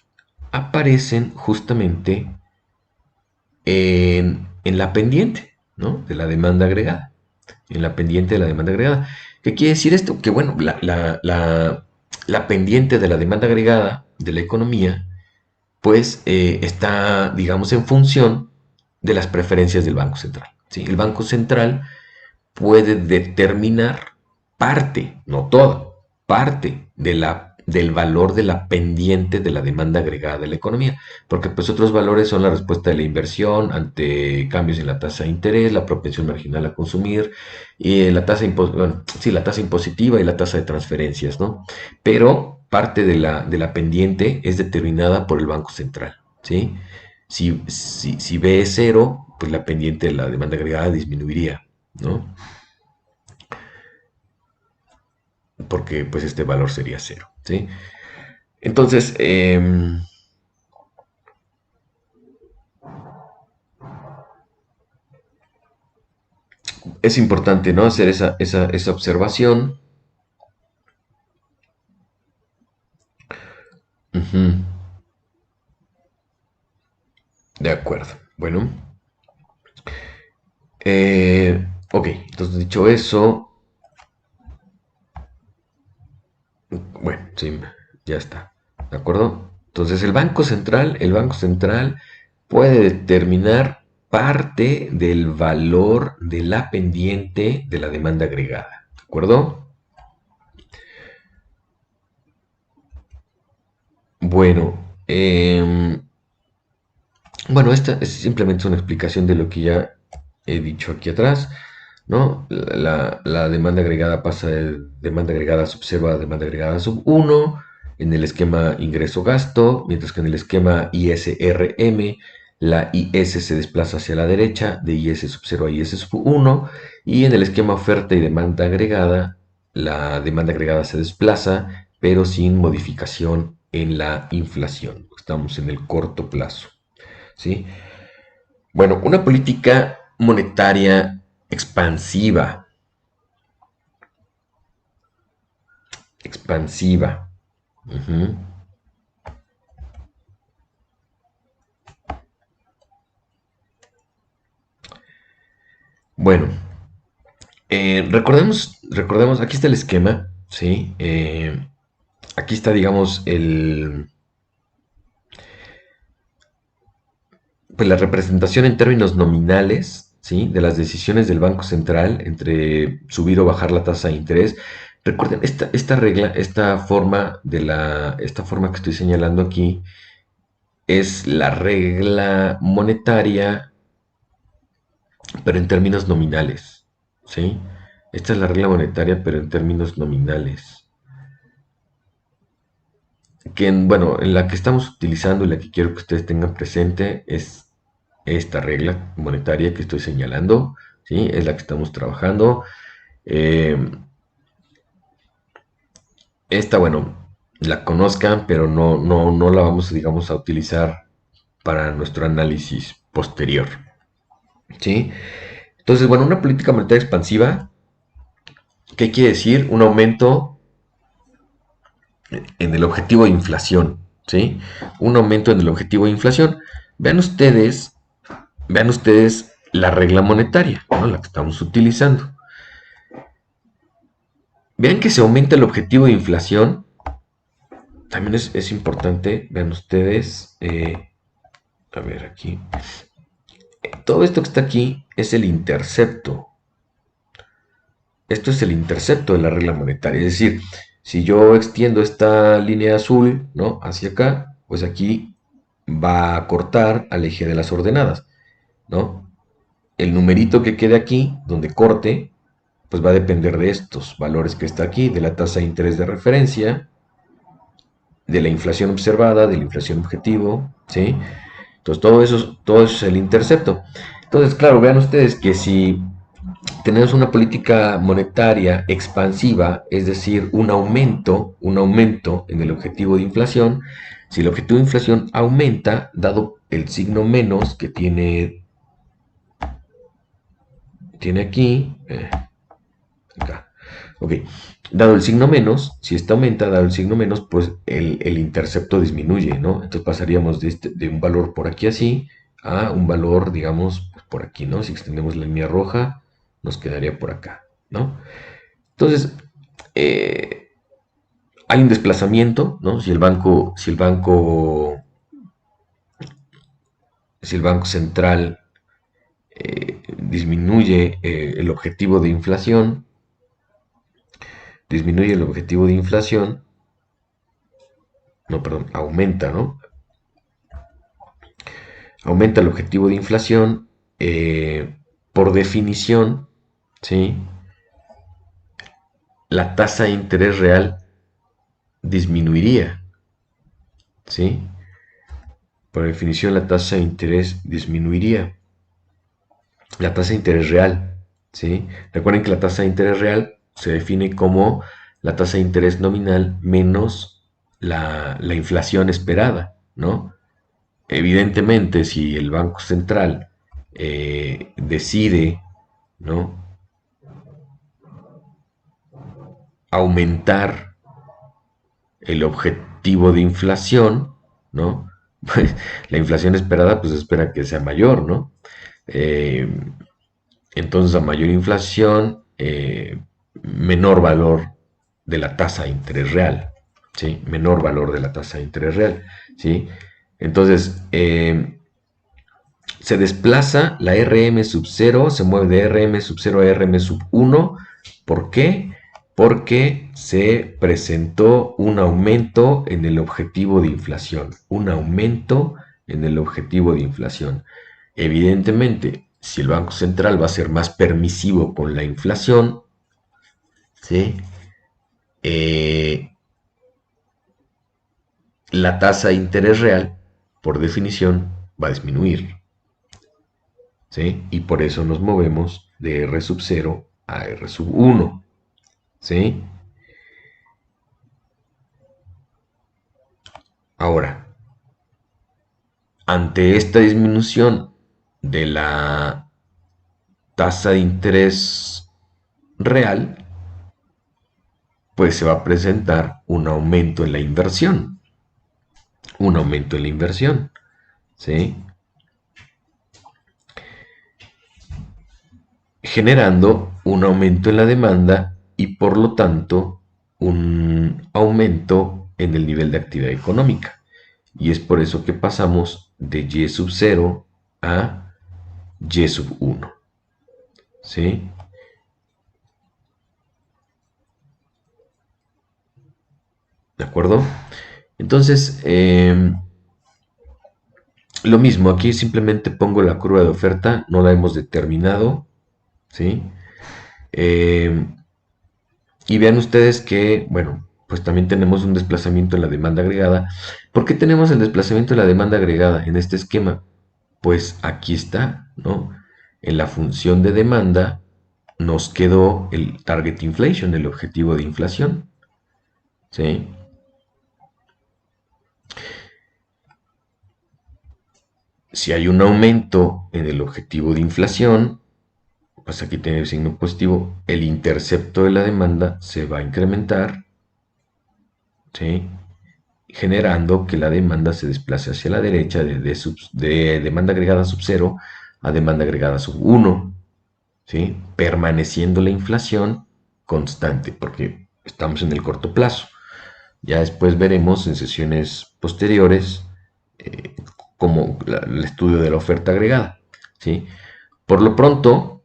aparecen justamente en la pendiente, ¿no? De la demanda agregada. En la pendiente de la demanda agregada. ¿Qué quiere decir esto? Que bueno, la pendiente de la demanda agregada de la economía, pues está, digamos, en función de las preferencias del Banco Central, ¿sí? El Banco Central puede determinar parte, no toda, parte del valor de la pendiente de la demanda agregada de la economía, porque pues otros valores son la respuesta de la inversión ante cambios en la tasa de interés, la propensión marginal a consumir, y bueno, sí, la tasa impositiva y la tasa de transferencias, ¿no? Pero parte de la pendiente es determinada por el Banco Central, ¿sí? Si B es cero, pues la pendiente de la demanda agregada disminuiría, ¿no? Porque pues este valor sería cero, ¿sí? Entonces, es importante, ¿no? Hacer esa observación. Ujú. De acuerdo. Bueno, ok, entonces dicho eso, bueno, sí, ya está. ¿De acuerdo? Entonces el Banco Central puede determinar parte del valor de la pendiente de la demanda agregada. ¿De acuerdo? Bueno, bueno, esta es simplemente una explicación de lo que ya he dicho aquí atrás, ¿no? La demanda agregada pasa de demanda agregada sub 0 a demanda agregada sub 1 en el esquema ingreso-gasto, mientras que en el esquema ISRM la IS se desplaza hacia la derecha, de IS sub 0 a IS sub 1, y en el esquema oferta y demanda agregada, la demanda agregada se desplaza, pero sin modificación en la inflación. Estamos en el corto plazo, ¿sí? Bueno, una política monetaria expansiva, expansiva. Ujú. Bueno, recordemos, aquí está el esquema, ¿sí? Aquí está, digamos, pues la representación en términos nominales, ¿sí? De las decisiones del Banco Central entre subir o bajar la tasa de interés. Recuerden, esta regla, esta forma que estoy señalando aquí, es la regla monetaria, pero en términos nominales, ¿sí? Esta es la regla monetaria, pero en términos nominales. Bueno, en la que estamos utilizando y la que quiero que ustedes tengan presente es esta regla monetaria que estoy señalando, ¿sí? Es la que estamos trabajando. Eh, Esta, bueno, la conozcan, pero no la vamos, digamos, a utilizar para nuestro análisis posterior, ¿sí? Entonces, bueno, una política monetaria expansiva, ¿qué quiere decir? Un aumento en el objetivo de inflación, ¿sí? Un aumento en el objetivo de inflación. Vean ustedes, vean ustedes la regla monetaria, ¿no? La que estamos utilizando. Vean que se aumenta el objetivo de inflación. También es importante, vean ustedes, a ver aquí, todo esto que está aquí es el intercepto. Esto es el intercepto de la regla monetaria. Es decir, si yo extiendo esta línea azul, ¿no? Hacia acá, pues aquí va a cortar al eje de las ordenadas, ¿no? El numerito que quede aquí, donde corte, pues va a depender de estos valores que está aquí, de la tasa de interés de referencia, de la inflación observada, de la inflación objetivo, ¿sí? Entonces todo eso es el intercepto. Entonces, claro, vean ustedes que si tenemos una política monetaria expansiva, es decir, un aumento en el objetivo de inflación, si el objetivo de inflación aumenta, dado el signo menos que tiene aquí, acá, ok, dado el signo menos, si esta aumenta, dado el signo menos, pues el intercepto disminuye, ¿no? Entonces pasaríamos de un valor por aquí así a un valor, digamos, pues por aquí, ¿no? Si extendemos la línea roja, nos quedaría por acá, ¿no? Entonces, eh, hay un desplazamiento, ¿no? Si el banco central disminuye el objetivo de inflación, disminuye el objetivo de inflación, no, perdón, aumenta, ¿no? Aumenta el objetivo de inflación, por definición, ¿sí? La tasa de interés real disminuiría, ¿sí? Por definición, la tasa de interés disminuiría. La tasa de interés real, ¿sí? Recuerden que la tasa de interés real se define como la tasa de interés nominal menos la inflación esperada, ¿no? Evidentemente, si el Banco Central decide, ¿no? Aumentar el objetivo de inflación, ¿no? Pues la inflación esperada, pues espera que sea mayor, ¿no? Eh, entonces, a mayor inflación, menor valor de la tasa de interés real, ¿sí? Menor valor de la tasa de interés real, ¿sí? Entonces, se desplaza la RM sub 0, se mueve de RM sub 0 a RM sub 1. ¿Por qué? Porque se presentó un aumento en el objetivo de inflación. Un aumento en el objetivo de inflación. Evidentemente, si el Banco Central va a ser más permisivo con la inflación, ¿sí? La tasa de interés real, por definición, va a disminuir, ¿sí? Y por eso nos movemos de R sub 0 a R sub 1, ¿sí? Ahora, ante esta disminución de la tasa de interés real, pues se va a presentar un aumento en la inversión, un aumento en la inversión, ¿sí? Generando un aumento en la demanda y por lo tanto un aumento en el nivel de actividad económica. Y es por eso que pasamos de Y sub 0 a Y sub 1. ¿Sí? ¿De acuerdo? Entonces, lo mismo, aquí simplemente pongo la curva de oferta, no la hemos determinado, ¿sí? Eh, y vean ustedes que, bueno, pues también tenemos un desplazamiento en la demanda agregada. ¿Por qué tenemos el desplazamiento de la demanda agregada en este esquema? Pues aquí está, ¿no? En la función de demanda nos quedó el target inflation, el objetivo de inflación, ¿sí? Si hay un aumento en el objetivo de inflación, pues aquí tiene el signo positivo, el intercepto de la demanda se va a incrementar, ¿sí? Generando que la demanda se desplace hacia la derecha de demanda agregada sub 0 a demanda agregada sub 1, ¿sí? Permaneciendo la inflación constante, porque estamos en el corto plazo. Ya después veremos en sesiones posteriores eh, como el estudio de la oferta agregada, ¿sí? Por lo pronto,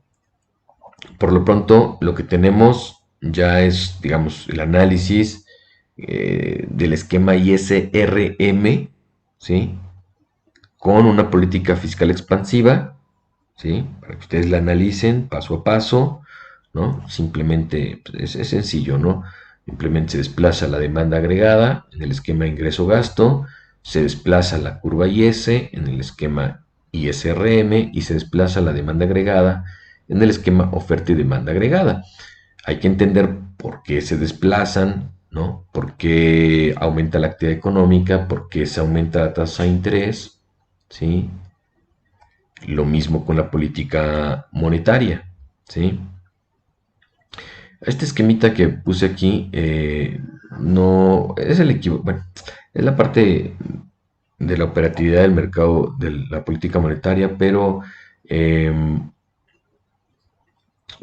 lo que tenemos ya es, digamos, el análisis del esquema ISRM, ¿sí? Con una política fiscal expansiva, ¿sí? Para que ustedes la analicen paso a paso, ¿no? Simplemente es sencillo, ¿no? Simplemente se desplaza la demanda agregada en el esquema ingreso-gasto, se desplaza la curva IS en el esquema ISRM y se desplaza la demanda agregada en el esquema oferta y demanda agregada. Hay que entender por qué se desplazan, ¿no? Por qué aumenta la actividad económica, por qué se aumenta la tasa de interés, ¿sí? Lo mismo con la política monetaria, ¿sí? Este esquemita que puse aquí no es el equipo, bueno, es la parte de la operatividad del mercado de la política monetaria, pero eh,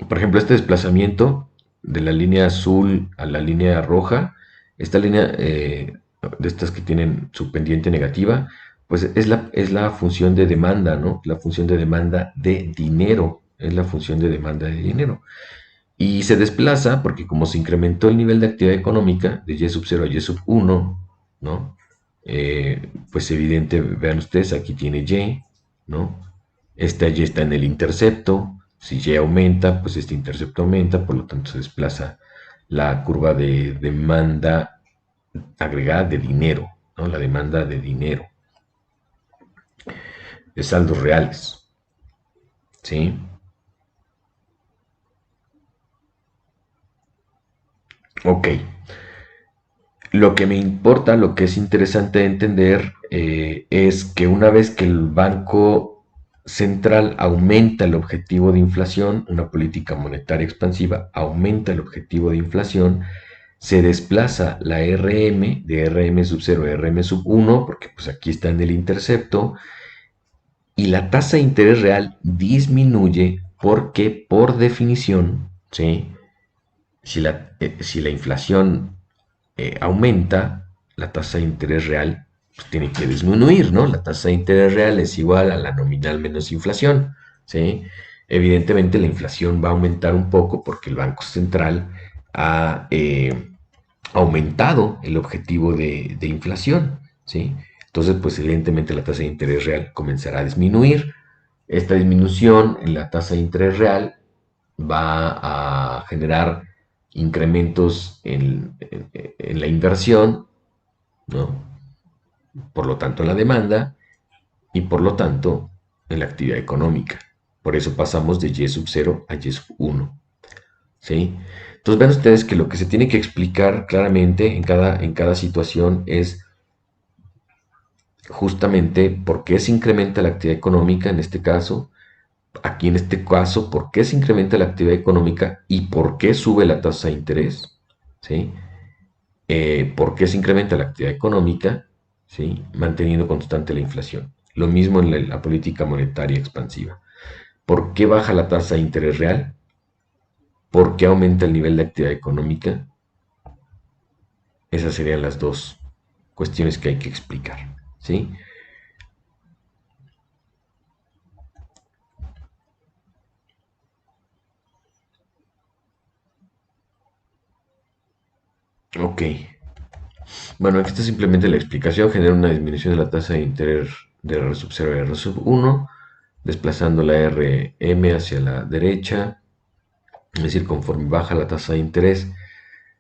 por ejemplo, este desplazamiento de la línea azul a la línea roja, esta línea de estas que tienen su pendiente negativa, pues es la función de demanda, ¿no? La función de demanda de dinero, es la función de demanda de dinero. Y se desplaza porque como se incrementó el nivel de actividad económica de Y sub 0 a Y sub 1, ¿no? Pues evidente, vean ustedes, aquí tiene Y, ¿no? Esta Y está en el intercepto, si Y aumenta, pues este intercepto aumenta, por lo tanto se desplaza la curva de demanda agregada de dinero, ¿no? La demanda de dinero, de saldos reales, ¿sí? Ok, lo que me importa, lo que es interesante de entender es que una vez que el Banco Central aumenta el objetivo de inflación, una política monetaria expansiva aumenta el objetivo de inflación, se desplaza la RM de RM sub 0 a RM sub 1, porque pues aquí está en el intercepto, y la tasa de interés real disminuye porque por definición, ¿sí? Si la inflación aumenta, la tasa de interés real pues, tiene que disminuir, ¿no? La tasa de interés real es igual a la nominal menos inflación, ¿sí? Evidentemente la inflación va a aumentar un poco porque el Banco Central ha aumentado el objetivo de inflación, ¿sí? Entonces, pues evidentemente la tasa de interés real comenzará a disminuir. Esta disminución en la tasa de interés real va a generar incrementos en la inversión, ¿no? Por lo tanto en la demanda y por lo tanto en la actividad económica. Por eso pasamos de Y sub 0 a Y sub 1. ¿Sí? Entonces ven ustedes que lo que se tiene que explicar claramente en cada situación es justamente por qué se incrementa la actividad económica en este caso, aquí en este caso, por qué se incrementa la actividad económica y por qué sube la tasa de interés, ¿sí? ¿Por qué se incrementa la actividad económica, ¿sí? Manteniendo constante la inflación? Lo mismo en la política monetaria expansiva. ¿Por qué baja la tasa de interés real? ¿Por qué aumenta el nivel de actividad económica? Esas serían las dos cuestiones que hay que explicar, ¿sí? Ok. Bueno, aquí está simplemente la explicación. Genera una disminución de la tasa de interés de R sub 0 y R sub 1, desplazando la RM hacia la derecha. Es decir, conforme baja la tasa de interés,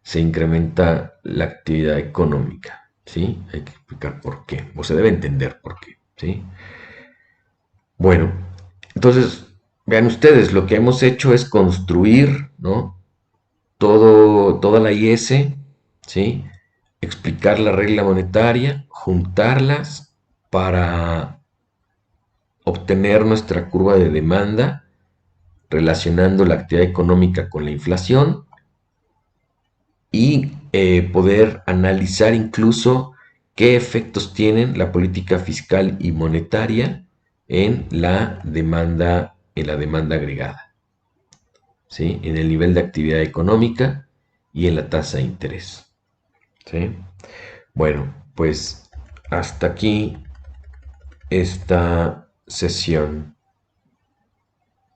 se incrementa la actividad económica, ¿sí? Hay que explicar por qué, o se debe entender por qué, ¿sí? Bueno, entonces, vean ustedes, lo que hemos hecho es construir, ¿no? Toda la IS, ¿sí? Explicar la regla monetaria, juntarlas para obtener nuestra curva de demanda, relacionando la actividad económica con la inflación y poder analizar incluso qué efectos tienen la política fiscal y monetaria en la demanda agregada, ¿sí? En el nivel de actividad económica y en la tasa de interés, ¿sí? Bueno, pues hasta aquí esta sesión.